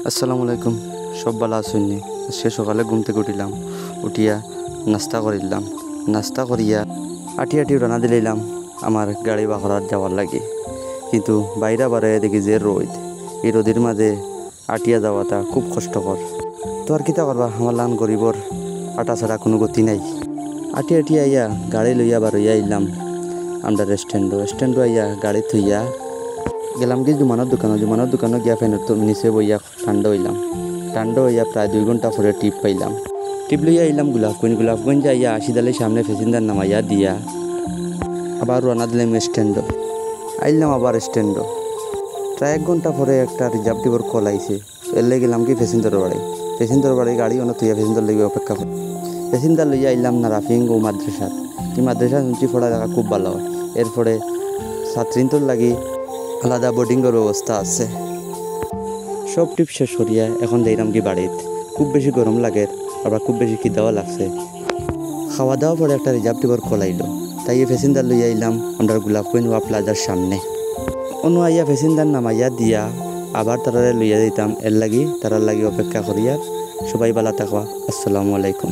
আসসালামু আলাইকুম। সব ভালো আছেননি? আজকে সকালে ঘুম থেকে উঠিয়া নাস্তা করিলাম। নাস্তা করিয়া আটি রানা দিলাম আমার গাড়ি বাহরাত যাওয়ার লাগে। কিন্তু বাইরে বারে দেখি যে রোদ, এই রোদের মাঝে আটিয়া যাওয়াটা খুব কষ্টকর। তো আর কিতা করবা, আমার লান গরিবর আটা ছাড়া কোনো গতি নাই। আটি আইয়া গাড়ি লইয়া বারইয়া আইলাম আমরা স্ট্যান্ডও আইয়া গাড়ি থইয়া গেলাম কি জুমানোর দোকানও গিয়া ফেনের তো নিচে বইয়া ঠান্ডা হইয়া প্রায় 2 ঘন্টা পরে টিপ পাইলাম। টিপ লইয়া আইলাম গোলাপগঞ্জ আইয়া আশিদালের সামনে ফেসিন্দার নামাইয়া দিয়া আবার রানা দিলাম আইলাম আবার স্ট্যান্ডও। প্রায় 1 ঘন্টা পরে একটা রিজার্ভ টিপর কল আইছে। এলে গেলাম কি পেসেঞ্জার বাড়ি গাড়ি অনেক তুইয়া পেসেঞ্জার লইয়া অপেক্ষা করি। পেসেঞ্জার লইয়া আইলাম না রাফিং ও মাদ্রাসাত। এই মাদ্রাসা শুনছি পড়া দেখা খুব ভালো হয়। এরপরে ছাত্রীন্তর লাগি আলাদা বোর্ডিংয়ের ব্যবস্থা আছে। সব টিপ শেষ করিয়া এখন যাইলাম কি বাড়িত। খুব বেশি গরম লাগে, আবার খুব বেশি খিদাও লাগছে। খাওয়া দাওয়া পরে একটা রিজার্ভ টিপর কল আইলো। তাই প্যাসেঞ্জার লইয়া আইলাম আমরা গোলাপগঞ্জ প্লাজার সামনে। অন্য আইয়া প্যাসেঞ্জার নামাইয়া দিয়া আবার তারারে লইয়া দিতাম। এর লাগি তারার লাগি অপেক্ষা করিয়া সবাই ভালো থাকবা। আসসালামু আলাইকুম।